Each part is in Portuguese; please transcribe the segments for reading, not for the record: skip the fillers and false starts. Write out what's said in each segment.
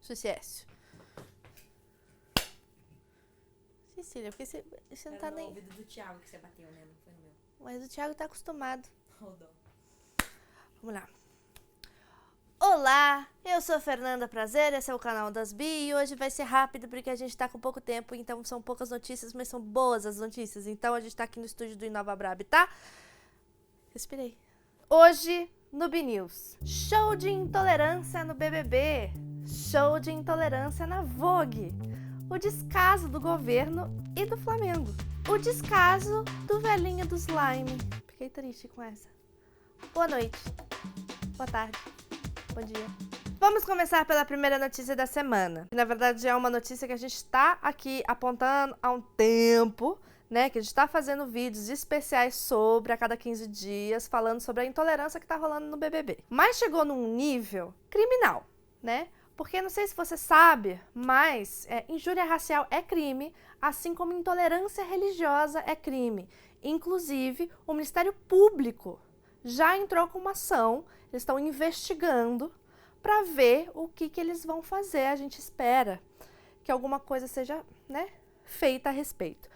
Sucesso. Cecília, porque você não tá nem... Era no ouvido do Thiago que você bateu, né? Não foi no meu. Mas o Thiago tá acostumado. Rodou. Vamos lá. Olá, eu sou a Fernanda Prazer, esse é o canal das Bi e hoje vai ser rápido porque a gente tá com pouco tempo, então são poucas notícias, mas são boas as notícias. Então a gente tá aqui no estúdio do Inova Brab, tá? Respirei. Hoje no Bi News, show de intolerância no BBB, show de intolerância na Vogue, o descaso do governo e do Flamengo, o descaso do velhinho do slime. Fiquei triste com essa. Boa noite, boa tarde. Bom dia. Vamos começar pela primeira notícia da semana. Na verdade, é uma notícia que a gente está aqui apontando há um tempo, né? Que a gente está fazendo vídeos especiais sobre a cada 15 dias, falando sobre a intolerância que está rolando no BBB. Mas chegou num nível criminal, né? Porque não sei se você sabe, mas injúria racial é crime, assim como intolerância religiosa é crime. Inclusive, o Ministério Público já entrou com uma ação, eles estão investigando para ver o que eles vão fazer. A gente espera que alguma coisa seja, né, feita a respeito.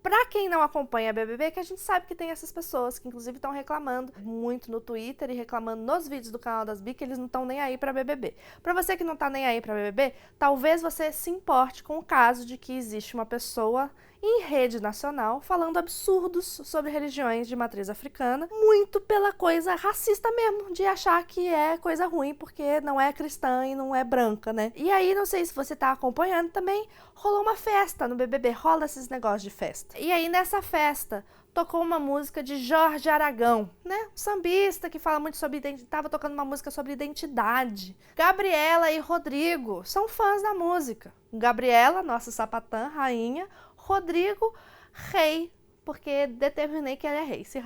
Para quem não acompanha a BBB, que a gente sabe que tem essas pessoas que inclusive estão reclamando muito no Twitter e reclamando nos vídeos do canal das Bi que eles não estão nem aí para BBB. Para você que não tá nem aí para BBB, talvez você se importe com o caso de que existe uma pessoa em rede nacional falando absurdos sobre religiões de matriz africana, muito pela coisa racista mesmo, de achar que é coisa ruim porque não é cristã e não é branca, né? E aí, não sei se você tá acompanhando também, rolou uma festa no BBB, rola esses negócios de festa. E aí, nessa festa, tocou uma música de Jorge Aragão, né? Um sambista que fala muito sobre identidade, tava tocando uma música sobre identidade. Gabriela e Rodrigo são fãs da música. Gabriela, nossa sapatã, rainha, Rodrigo, rei, porque determinei que ele é rei. Se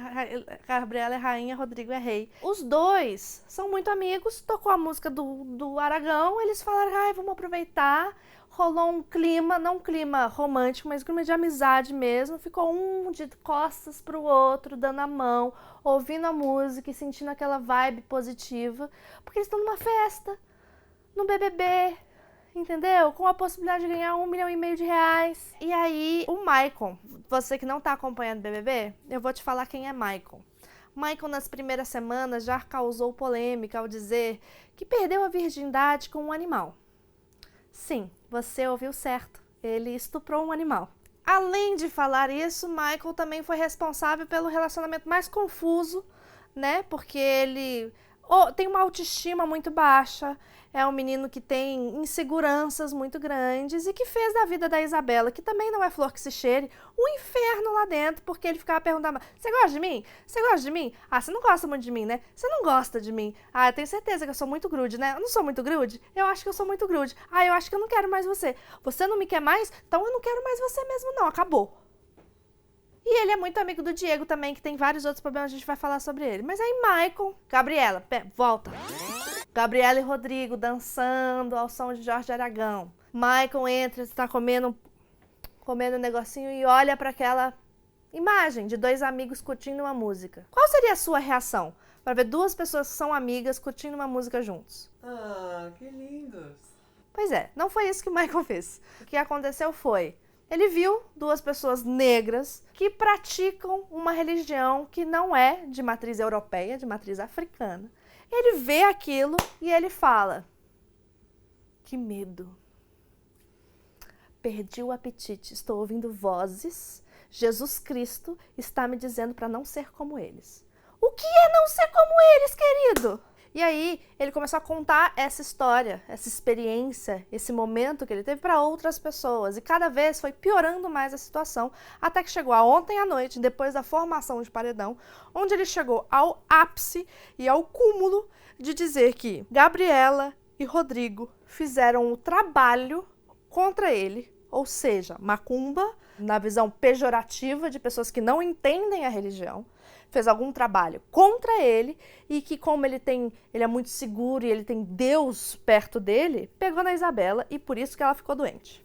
Gabriela é rainha, Rodrigo é rei. Os dois são muito amigos, tocou a música do Aragão, eles falaram, ai, vamos aproveitar. Rolou um clima, não um clima romântico, mas um clima de amizade mesmo. Ficou um de costas pro outro, dando a mão, ouvindo a música e sentindo aquela vibe positiva. Porque eles estão numa festa, no BBB, entendeu? Com a possibilidade de ganhar R$1,5 milhão. E aí, o Maicon, você que não tá acompanhando o BBB, eu vou te falar quem é Maicon. Maicon, nas primeiras semanas, já causou polêmica ao dizer que perdeu a virgindade com um animal. Sim, você ouviu certo. Ele estuprou um animal. Além de falar isso, Michael também foi responsável pelo relacionamento mais confuso, né? Porque ele tem uma autoestima muito baixa, é um menino que tem inseguranças muito grandes e que fez da vida da Isabela, que também não é flor que se cheire, um inferno lá dentro, porque ele ficava perguntando, você gosta de mim? Você gosta de mim? Ah, você não gosta muito de mim, né? Você não gosta de mim? Ah, eu tenho certeza que eu sou muito grude, né? Eu não sou muito grude? Eu acho que eu sou muito grude. Ah, eu acho que eu não quero mais você. Você não me quer mais? Então eu não quero mais você mesmo não, acabou. E ele é muito amigo do Diego também, que tem vários outros problemas, a gente vai falar sobre ele. Mas aí, Maicon, Gabriela, volta. Gabriela e Rodrigo dançando ao som de Jorge Aragão. Maicon entra, está comendo um negocinho e olha para aquela imagem de dois amigos curtindo uma música. Qual seria a sua reação para ver duas pessoas que são amigas curtindo uma música juntos? Ah, que lindos! Pois é, não foi isso que o Maicon fez. O que aconteceu foi, ele viu duas pessoas negras que praticam uma religião que não é de matriz europeia, de matriz africana. Ele vê aquilo e ele fala, que medo. Perdi o apetite, estou ouvindo vozes, Jesus Cristo está me dizendo para não ser como eles. O que é não ser como eles, querido? E aí, ele começou a contar essa história, essa experiência, esse momento que ele teve para outras pessoas. E cada vez foi piorando mais a situação, até que chegou a ontem à noite, depois da formação de paredão, onde ele chegou ao ápice e ao cúmulo de dizer que Gabriela e Rodrigo fizeram o trabalho contra ele, ou seja, macumba, na visão pejorativa de pessoas que não entendem a religião, fez algum trabalho contra ele e que como ele é muito seguro e ele tem Deus perto dele, pegou na Isabela e por isso que ela ficou doente.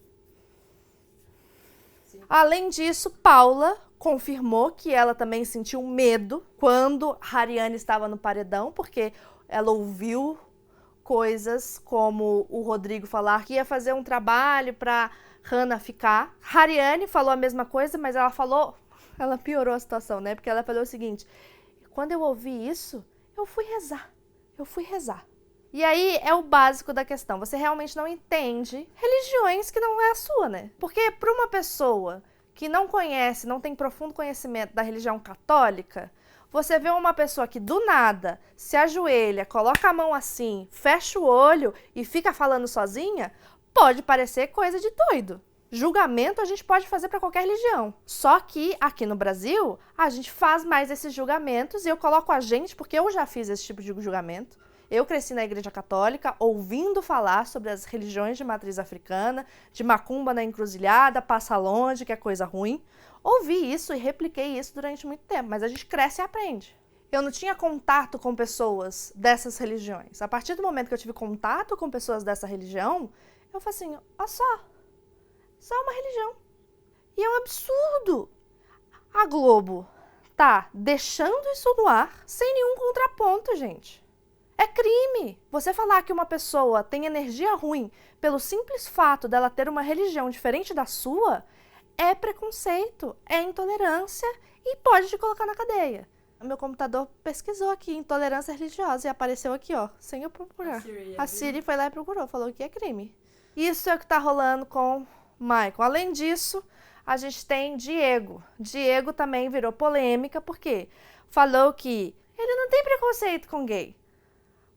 Sim. Além disso, Paula confirmou que ela também sentiu medo quando Hariane estava no paredão, porque ela ouviu coisas como o Rodrigo falar que ia fazer um trabalho pra Hannah ficar. Hariane falou a mesma coisa, mas ela piorou a situação, né? Porque ela falou o seguinte: quando eu ouvi isso, eu fui rezar. E aí é o básico da questão. Você realmente não entende religiões que não é a sua, né? Porque para uma pessoa que não conhece, não tem profundo conhecimento da religião católica, você vê uma pessoa que do nada se ajoelha, coloca a mão assim, fecha o olho e fica falando sozinha, pode parecer coisa de doido. Julgamento a gente pode fazer para qualquer religião. Só que aqui no Brasil, a gente faz mais esses julgamentos, e eu coloco a gente porque eu já fiz esse tipo de julgamento. Eu cresci na Igreja Católica, ouvindo falar sobre as religiões de matriz africana, de macumba na encruzilhada, passa longe, que é coisa ruim. Ouvi isso e repliquei isso durante muito tempo, mas a gente cresce e aprende. Eu não tinha contato com pessoas dessas religiões. A partir do momento que eu tive contato com pessoas dessa religião, eu falei assim, ó só uma religião. E é um absurdo. A Globo tá deixando isso no ar sem nenhum contraponto, gente. É crime. Você falar que uma pessoa tem energia ruim pelo simples fato dela ter uma religião diferente da sua é preconceito, é intolerância e pode te colocar na cadeia. Meu computador pesquisou aqui intolerância religiosa e apareceu aqui, ó, sem eu procurar. A Siri foi lá e procurou, falou que é crime. Isso é o que tá rolando com Michael. Além disso, a gente tem Diego. Diego também virou polêmica porque falou que ele não tem preconceito com gay,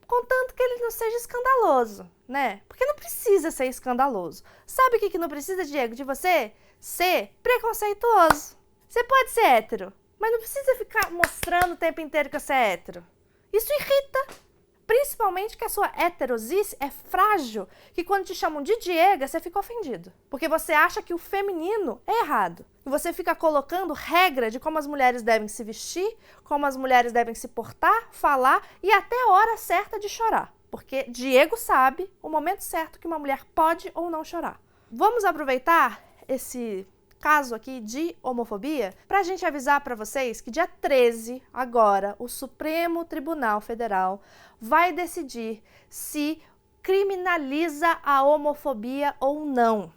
contanto que ele não seja escandaloso, né? Porque não precisa ser escandaloso. Sabe o que não precisa, Diego, de você? Ser preconceituoso. Você pode ser hétero, mas não precisa ficar mostrando o tempo inteiro que você é hétero. Isso irrita. Principalmente que a sua heterosice é frágil, que quando te chamam de Diega, você fica ofendido. Porque você acha que o feminino é errado. E você fica colocando regra de como as mulheres devem se vestir, como as mulheres devem se portar, falar e até a hora certa de chorar. Porque Diego sabe o momento certo que uma mulher pode ou não chorar. Vamos aproveitar esse caso aqui de homofobia pra gente avisar pra vocês que dia 13, agora, o Supremo Tribunal Federal vai decidir se criminaliza a homofobia ou não.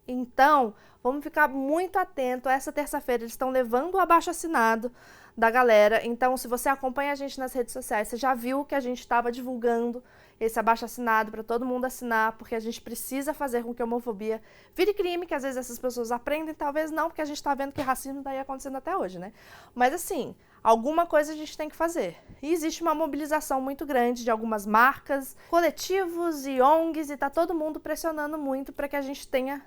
Então, vamos ficar muito atento. Essa terça-feira eles estão levando o abaixo-assinado da galera. Então, se você acompanha a gente nas redes sociais, você já viu que a gente estava divulgando esse abaixo-assinado para todo mundo assinar, porque a gente precisa fazer com que a homofobia vire crime, que às vezes essas pessoas aprendem, talvez não, porque a gente está vendo que racismo está aí acontecendo até hoje, né? Mas assim, alguma coisa a gente tem que fazer. E existe uma mobilização muito grande de algumas marcas, coletivos e ONGs, e tá todo mundo pressionando muito para que a gente tenha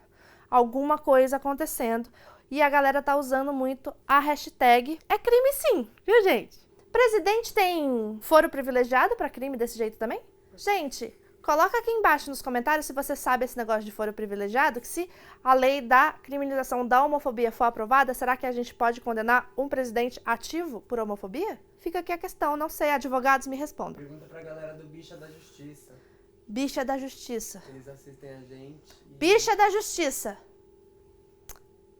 alguma coisa acontecendo. E a galera tá usando muito a hashtag é crime sim, viu, gente? Presidente tem foro privilegiado para crime desse jeito também? Gente, coloca aqui embaixo nos comentários se você sabe esse negócio de foro privilegiado, que se a lei da criminalização da homofobia for aprovada, será que a gente pode condenar um presidente ativo por homofobia? Fica aqui a questão, não sei, advogados me respondam. Pergunta pra galera do Bicha da Justiça. Bicha da Justiça. Eles assistem a gente. Bicha da Justiça.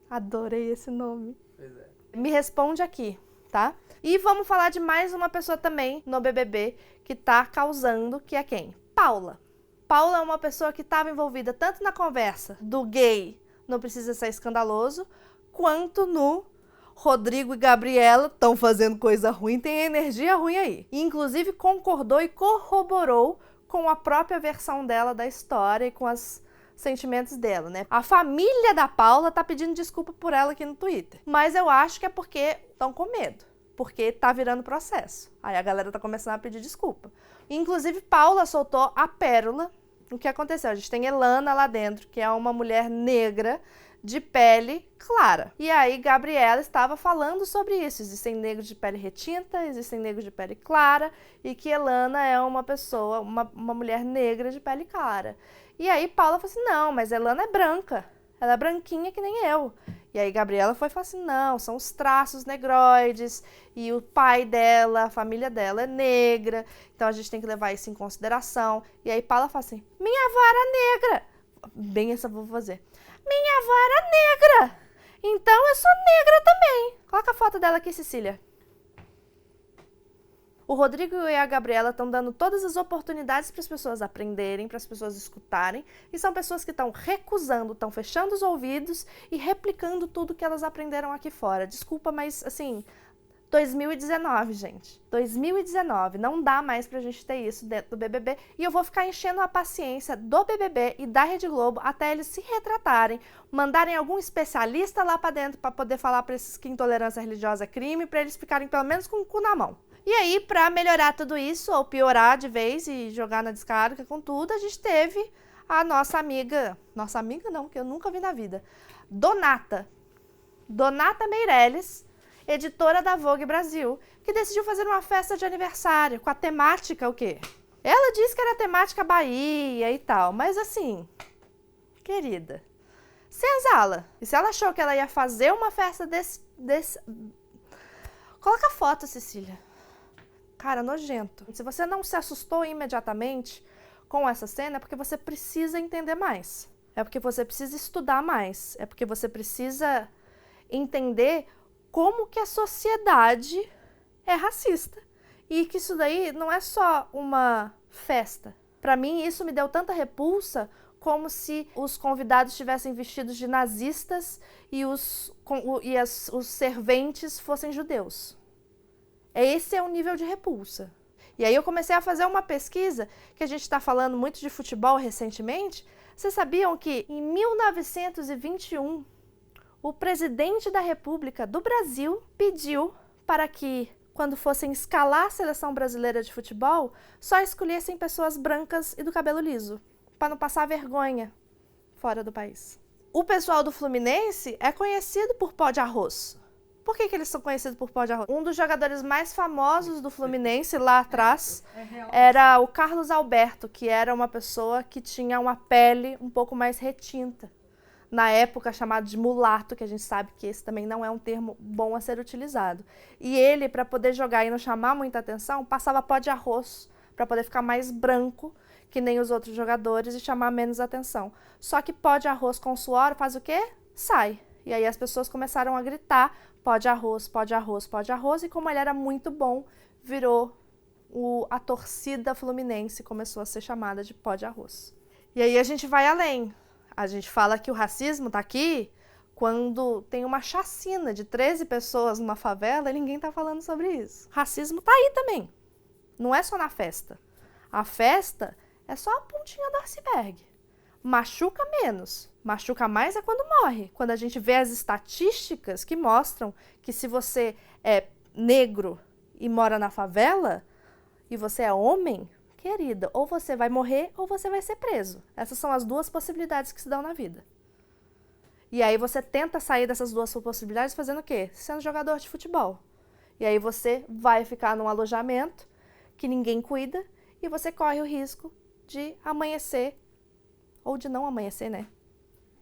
Adorei esse nome. Pois é. Me responde aqui, tá? E vamos falar de mais uma pessoa também no BBB que tá causando, que é quem? Paula. Paula é uma pessoa que estava envolvida tanto na conversa do gay não precisa ser escandaloso, quanto no Rodrigo e Gabriela estão fazendo coisa ruim, tem energia ruim aí. E, inclusive, concordou e corroborou com a própria versão dela da história e com os sentimentos dela, né? A família da Paula tá pedindo desculpa por ela aqui no Twitter. Mas eu acho que é porque estão com medo. Porque tá virando processo. Aí a galera tá começando a pedir desculpa. Inclusive, Paula soltou a pérola. O que aconteceu? A gente tem Elana lá dentro, que é uma mulher negra de pele clara. E aí, Gabriela estava falando sobre isso. Existem negros de pele retinta, existem negros de pele clara, e que Elana é uma pessoa, uma mulher negra de pele clara. E aí, Paula falou assim, não, mas Elana é branca. Ela é branquinha que nem eu. E aí Gabriela foi e falou assim, não, são os traços negroides, e o pai dela, a família dela é negra, então a gente tem que levar isso em consideração. E aí Paula fala assim, minha avó era negra. Bem essa eu vou fazer. Minha avó era negra, então eu sou negra também. Coloca a foto dela aqui, Cecília. O Rodrigo e a Gabriela estão dando todas as oportunidades para as pessoas aprenderem, para as pessoas escutarem, e são pessoas que estão recusando, estão fechando os ouvidos e replicando tudo que elas aprenderam aqui fora. Desculpa, mas assim, 2019, gente. 2019. Não dá mais pra gente ter isso dentro do BBB. E eu vou ficar enchendo a paciência do BBB e da Rede Globo até eles se retratarem, mandarem algum especialista lá pra dentro pra poder falar pra esses que intolerância religiosa é crime, pra eles ficarem pelo menos com o cu na mão. E aí, pra melhorar tudo isso, ou piorar de vez e jogar na descarga com tudo, a gente teve a nossa amiga não, que eu nunca vi na vida, Donata Meirelles, editora da Vogue Brasil, que decidiu fazer uma festa de aniversário com a temática o quê? Ela disse que era a temática Bahia e tal, mas assim, querida, senzala. E se ela achou que ela ia fazer uma festa desse... Coloca a foto, Cecília. Cara, nojento. Se você não se assustou imediatamente com essa cena, é porque você precisa entender mais. É porque você precisa estudar mais. É porque você precisa entender como que a sociedade é racista. E que isso daí não é só uma festa. Para mim, isso me deu tanta repulsa como se os convidados estivessem vestidos de nazistas e os serventes fossem judeus. Esse é o nível de repulsa. E aí eu comecei a fazer uma pesquisa, que a gente está falando muito de futebol recentemente. Vocês sabiam que em 1921, o presidente da República do Brasil pediu para que, quando fossem escalar a seleção brasileira de futebol, só escolhessem pessoas brancas e do cabelo liso, para não passar vergonha fora do país. O pessoal do Fluminense é conhecido por pó de arroz. Por que eles são conhecidos por pó de arroz? Um dos jogadores mais famosos do Fluminense lá atrás era o Carlos Alberto, que era uma pessoa que tinha uma pele um pouco mais retinta. Na época chamado de mulato, que a gente sabe que esse também não é um termo bom a ser utilizado. E ele, para poder jogar e não chamar muita atenção, passava pó de arroz para poder ficar mais branco que nem os outros jogadores e chamar menos atenção. Só que pó de arroz com suor faz o quê? Sai. E aí as pessoas começaram a gritar pó de arroz, pó de arroz, pó de arroz, e como ele era muito bom, virou a torcida fluminense, começou a ser chamada de pó de arroz. E aí a gente vai além. A gente fala que o racismo tá aqui quando tem uma chacina de 13 pessoas numa favela e ninguém tá falando sobre isso. Racismo tá aí também. Não é só na festa. A festa é só a pontinha do iceberg. Machuca menos. Machuca mais é quando morre. Quando a gente vê as estatísticas que mostram que se você é negro e mora na favela e você é homem, querida, ou você vai morrer ou você vai ser preso. Essas são as duas possibilidades que se dão na vida. E aí você tenta sair dessas duas possibilidades fazendo o quê? Sendo jogador de futebol. E aí você vai ficar num alojamento que ninguém cuida e você corre o risco de amanhecer ou de não amanhecer, né?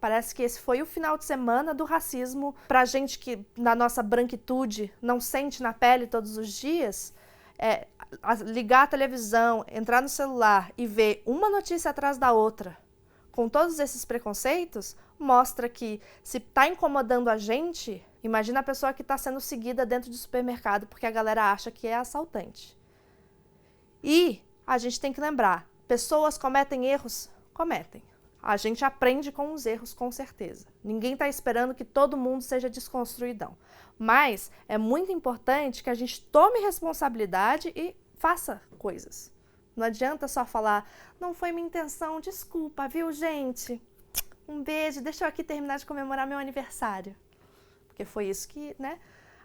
Parece que esse foi o final de semana do racismo pra gente que, na nossa branquitude, não sente na pele todos os dias. Ligar a televisão, entrar no celular e ver uma notícia atrás da outra, com todos esses preconceitos, mostra que se tá incomodando a gente, imagina a pessoa que está sendo seguida dentro do supermercado porque a galera acha que é assaltante. E a gente tem que lembrar, pessoas cometem erros? Cometem. A gente aprende com os erros, com certeza. Ninguém está esperando que todo mundo seja desconstruidão. Mas é muito importante que a gente tome responsabilidade e faça coisas. Não adianta só falar, não foi minha intenção, desculpa, viu, gente? Um beijo, deixa eu aqui terminar de comemorar meu aniversário. Porque foi isso que, né,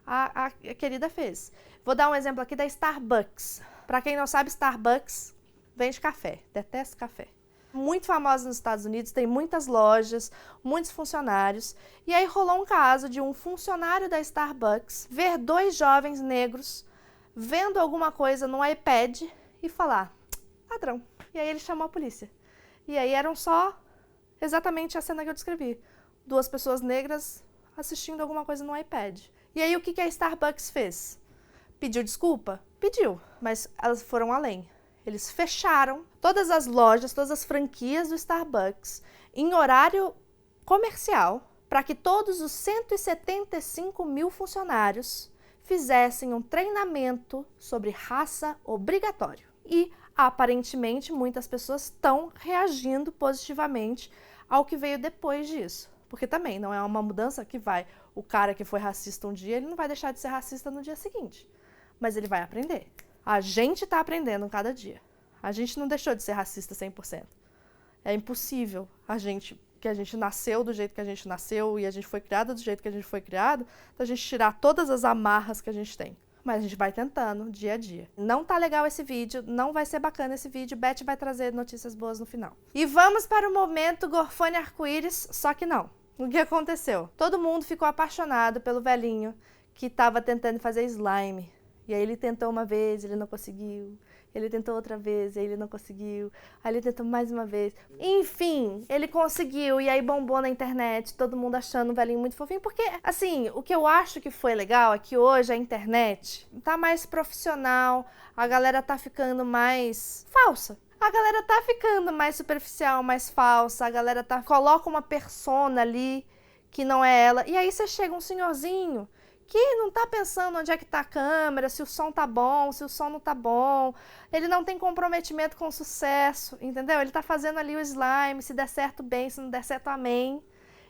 a querida fez. Vou dar um exemplo aqui da Starbucks. Para quem não sabe, Starbucks vende café. Detesto café. Muito famosa nos Estados Unidos, tem muitas lojas, muitos funcionários. E aí rolou um caso de um funcionário da Starbucks ver 2 jovens negros vendo alguma coisa no iPad e falar, ladrão. E aí ele chamou a polícia. E aí eram só exatamente a cena que eu descrevi. 2 pessoas negras assistindo alguma coisa no iPad. E aí o que a Starbucks fez? Pediu desculpa? Pediu, mas elas foram além. Eles fecharam todas as lojas, todas as franquias do Starbucks em horário comercial para que todos os 175 mil funcionários fizessem um treinamento sobre raça obrigatório. E, aparentemente, muitas pessoas estão reagindo positivamente ao que veio depois disso. Porque também não é uma mudança que o cara que foi racista um dia, ele não vai deixar de ser racista no dia seguinte. Mas ele vai aprender. A gente está aprendendo cada dia. A gente não deixou de ser racista 100%. É impossível que a gente nasceu do jeito que a gente nasceu e a gente foi criada do jeito que a gente foi criado, da gente tirar todas as amarras que a gente tem. Mas a gente vai tentando, dia a dia. Não tá legal esse vídeo, não vai ser bacana esse vídeo, Beth vai trazer notícias boas no final. E vamos para o momento Gorfone Arco-Íris, só que não. O que aconteceu? Todo mundo ficou apaixonado pelo velhinho que estava tentando fazer slime. E aí ele tentou uma vez, ele não conseguiu. Ele tentou outra vez, e aí ele não conseguiu. Aí ele tentou mais uma vez. Enfim, ele conseguiu, e aí bombou na internet, todo mundo achando o velhinho muito fofinho. Porque, assim, o que eu acho que foi legal é que hoje a internet tá mais profissional, a galera tá ficando mais falsa. A galera tá ficando mais superficial, mais falsa, a galera coloca uma persona ali que não é ela. E aí você chega um senhorzinho que não tá pensando onde é que tá a câmera, se o som tá bom, se o som não tá bom. Ele não tem comprometimento com o sucesso, entendeu? Ele tá fazendo ali o slime, se der certo bem, se não der certo, amém.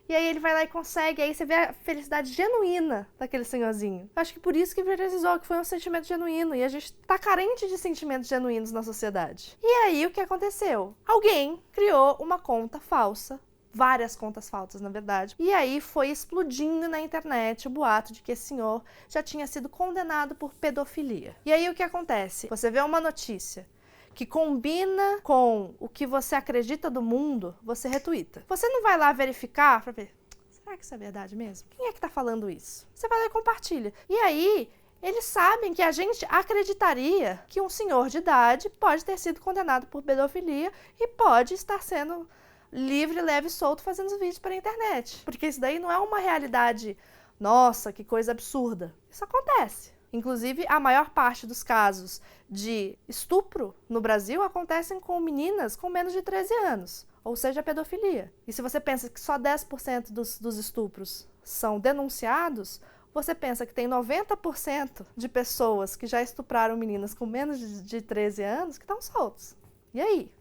E aí ele vai lá e consegue, aí você vê a felicidade genuína daquele senhorzinho. Eu acho que por isso que viralizou, que foi um sentimento genuíno. E a gente tá carente de sentimentos genuínos na sociedade. E aí o que aconteceu? Alguém criou uma conta falsa, várias contas falsas, na verdade. E aí foi explodindo na internet o boato de que esse senhor já tinha sido condenado por pedofilia. E aí o que acontece? Você vê uma notícia que combina com o que você acredita do mundo, você retuita. Você não vai lá verificar para ver, será que isso é verdade mesmo? Quem é que tá falando isso? Você vai lá e compartilha. E aí, eles sabem que a gente acreditaria que um senhor de idade pode ter sido condenado por pedofilia e pode estar sendo livre, leve e solto fazendo vídeos para a internet. Porque isso daí não é uma realidade, nossa, que coisa absurda. Isso acontece. Inclusive, a maior parte dos casos de estupro no Brasil acontecem com meninas com menos de 13 anos, ou seja, pedofilia. E se você pensa que só 10% dos estupros são denunciados, você pensa que tem 90% de pessoas que já estupraram meninas com menos de 13 anos que estão soltos. E aí?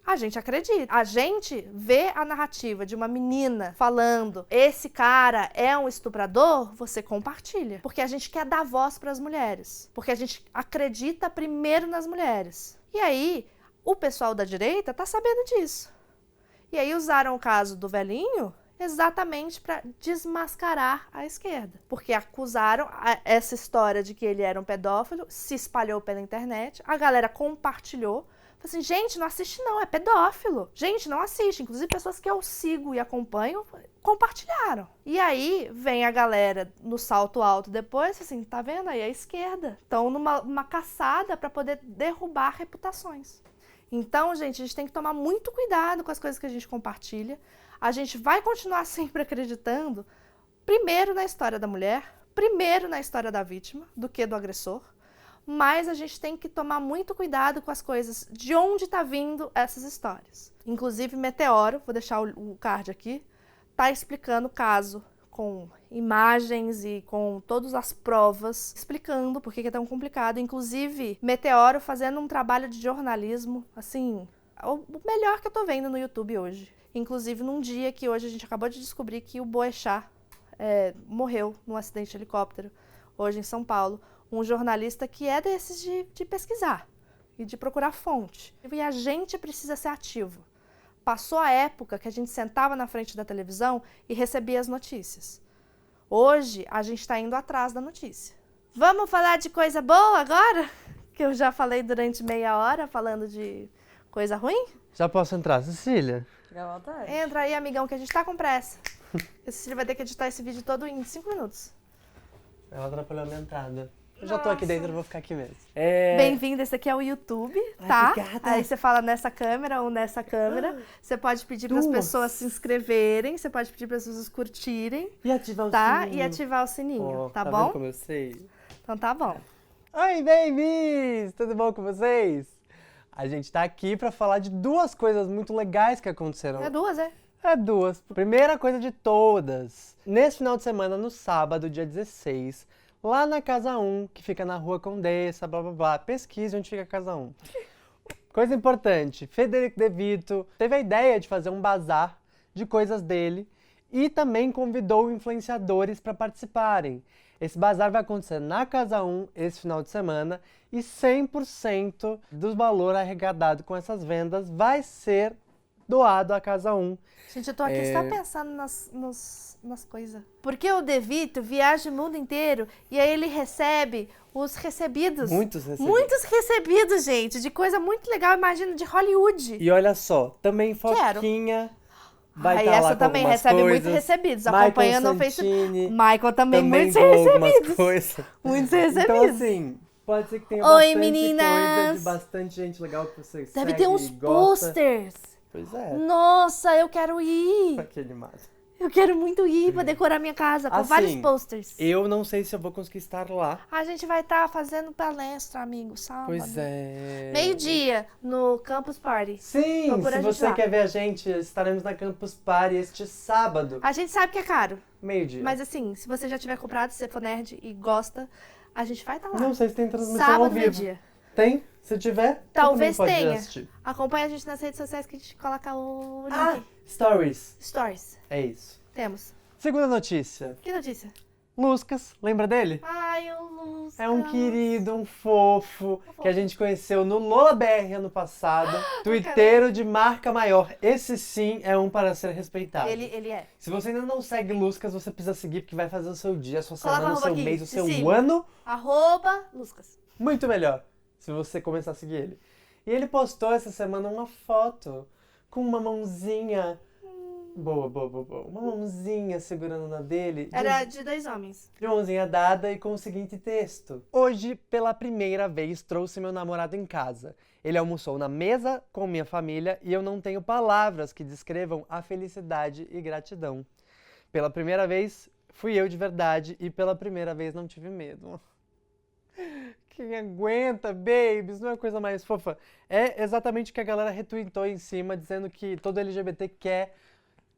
A gente acredita. A gente vê a narrativa de uma menina falando esse cara é um estuprador, você compartilha. Porque a gente quer dar voz para as mulheres. Porque a gente acredita primeiro nas mulheres. E aí, o pessoal da direita tá sabendo disso. E aí usaram o caso do velhinho exatamente para desmascarar a esquerda. Porque acusaram essa história de que ele era um pedófilo, se espalhou pela internet, a galera compartilhou. Assim, gente, não assiste não, é pedófilo. Gente, não assiste. Inclusive, pessoas que eu sigo e acompanho compartilharam. E aí, vem a galera no salto alto depois, assim, tá vendo aí a esquerda? Estão numa caçada para poder derrubar reputações. Então, gente, a gente tem que tomar muito cuidado com as coisas que a gente compartilha. A gente vai continuar sempre acreditando, primeiro na história da mulher, primeiro na história da vítima, do que do agressor. Mas a gente tem que tomar muito cuidado com as coisas, de onde tá vindo essas histórias. Inclusive, Meteoro, vou deixar o card aqui, tá explicando o caso com imagens e com todas as provas, explicando por que é tão complicado. Inclusive, Meteoro fazendo um trabalho de jornalismo, assim, o melhor que eu tô vendo no YouTube hoje. Inclusive, num dia que hoje a gente acabou de descobrir que o Boechat morreu num acidente de helicóptero, hoje em São Paulo. Um jornalista que é desses de pesquisar e de procurar fonte. E a gente precisa ser ativo. Passou a época que a gente sentava na frente da televisão e recebia as notícias. Hoje, a gente está indo atrás da notícia. Vamos falar de coisa boa agora? Que eu já falei durante meia hora falando de coisa ruim? Já posso entrar, Cecília? Fica à vontade. Entra aí, amigão, que a gente tá com pressa. A Cecília vai ter que editar esse vídeo todo em 5 minutos. Ela atrapalhou a minha entrada. Eu já tô Nossa. aqui dentro, eu vou ficar aqui mesmo. Bem-vindo, esse aqui é o YouTube, tá? obrigada. Aí você fala nessa câmera ou nessa câmera. Você pode pedir para as pessoas se inscreverem, você pode pedir para as pessoas curtirem, E ativar o tá? sininho. E ativar o sininho, tá Vendo bom? como eu sei? Então tá bom. Oi, babies! Tudo bom com vocês? A gente tá aqui pra falar de duas coisas muito legais que aconteceram. É duas, é? É duas. Primeira coisa de todas. Nesse final de semana, no sábado, dia 16, lá na Casa 1, que fica na Rua Condessa, blá blá blá. Pesquise onde fica a Casa 1. Coisa importante, Frederico De Vito teve a ideia de fazer um bazar de coisas dele e também convidou influenciadores para participarem. Esse bazar vai acontecer na Casa 1 esse final de semana e 100% do valor arrecadado com essas vendas vai ser doado à Casa 1. Gente, eu tô aqui só pensando nas coisas. Porque o De Vito viaja o mundo inteiro e aí ele recebe os recebidos. Muitos recebidos. Muitos recebidos, gente, de coisa muito legal, imagina, de Hollywood. E olha só, também Quero. Foquinha vai Aí estar lá essa com também algumas recebe coisas. muitos recebidos. Michael Acompanha no Facebook. Santini Michael também muitos doou algumas recebidos. coisas. Muitos Então recebidos. assim, pode ser que tenha Oi, bastante meninas! coisa de bastante gente legal que você Deve segue ter uns e gosta. posters. Pois é, Nossa, eu quero ir. aquele animado. Eu quero muito ir pra decorar minha casa com Assim, vários posters. Eu não sei se eu vou conseguir estar lá. A gente vai estar fazendo palestra, amigo, sábado. Pois é. Meio-dia, no Campus Party. Sim, Procura se a gente você lá. quer ver a gente, estaremos na Campus Party este sábado, A gente sabe que é caro, meio-dia. mas assim, se você já tiver comprado, se você for nerd e gosta, a gente vai estar lá. Não sei se tem transmissão ao Sábado, vivo. meio-dia. Tem? Se tiver, você Talvez também pode tenha. assistir. Acompanha a gente nas redes sociais que a gente coloca o link. Ah, stories. Stories. É isso. Temos. Segunda notícia. Que notícia? Luscas, lembra dele? Ai, o Luz. É um querido, um fofo, que a gente conheceu no Lola BR ano passado. Twitteiro de marca maior. Esse sim é um para ser respeitado. Ele é. Se você ainda não segue Luscas, você precisa seguir, porque vai fazer o seu dia, a sua Coloca semana, o arroba seu aqui, mês, o seu Cecília. ano @Luscas. muito melhor, se você começar a seguir ele. E ele postou essa semana uma foto com uma mãozinha. Boa. Uma mãozinha segurando na dele. Era de 2 homens. De mãozinha dada e com o seguinte texto. Hoje, pela primeira vez, trouxe meu namorado em casa. Ele almoçou na mesa com minha família e eu não tenho palavras que descrevam a felicidade e gratidão. Pela primeira vez, fui eu de verdade e pela primeira vez não tive medo. Quem aguenta, babies? Não é a coisa mais fofa? É exatamente o que a galera retweetou em cima, dizendo que todo LGBT quer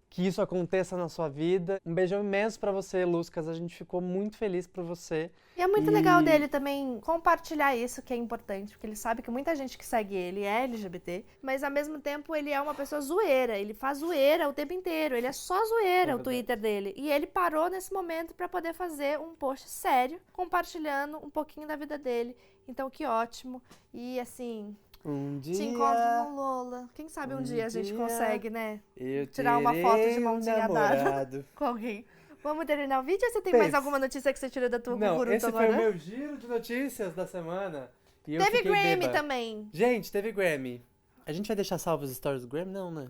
que isso aconteça na sua vida. Um beijão imenso pra você, Luscas. A gente ficou muito feliz por você. E é muito legal dele também compartilhar isso, que é importante, porque ele sabe que muita gente que segue ele é LGBT, mas ao mesmo tempo ele é uma pessoa zoeira, ele faz zoeira o tempo inteiro, ele é só zoeira, o Twitter dele. E ele parou nesse momento pra poder fazer um post sério, compartilhando um pouquinho da vida dele. Então, que ótimo. E assim, Um dia te encontro no Lola. Quem sabe um dia a gente dia consegue, né? eu tirar uma foto de terei mãozinha dada. namorado. Com alguém. Vamos terminar o vídeo ou você tem Pense. mais alguma notícia que você tirou da tua Não, Guguruto esse agora? foi o meu giro de notícias da semana. E eu Teve fiquei Grammy bêbado. também. Gente, teve Grammy. A gente vai deixar salvos os stories do Grammy? Não, né?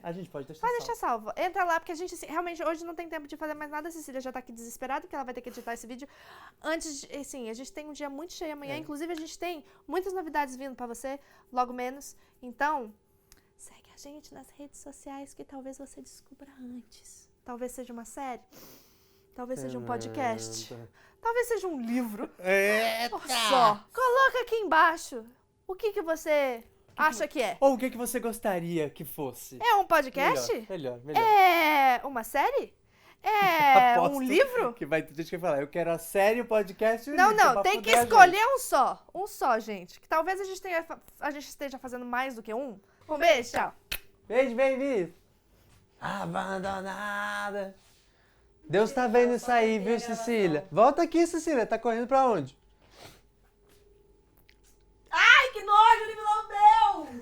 A gente pode deixar Vai salvo. deixar salvo. Entra lá, porque a gente assim, realmente hoje não tem tempo de fazer mais nada. A Cecília já tá aqui desesperada, porque ela vai ter que editar esse vídeo. Antes, assim, a gente tem um dia muito cheio amanhã. Inclusive, a gente tem muitas novidades vindo pra você, logo menos. Então, segue a gente nas redes sociais, que talvez você descubra antes. Talvez seja uma série. Talvez seja um podcast. Talvez seja um livro. Eita! Só. Coloca aqui embaixo o que você acha que é. Ou o que você gostaria que fosse? É um podcast? Melhor. É uma série? É Aposto um livro? Que vai ter gente que vai falar, eu quero a série, o podcast e o Não, livro, não, pra tem que fuder a escolher um só. Um só, gente. Que talvez a gente esteja fazendo mais do que um. Um beijo, tchau. Beijo, baby! Abandonada. Deus tá vendo isso aí, viu, Cecília? Volta aqui, Cecília. Tá correndo pra onde? Ai, que nojo, ele me lambeu!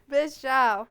Beijo, tchau.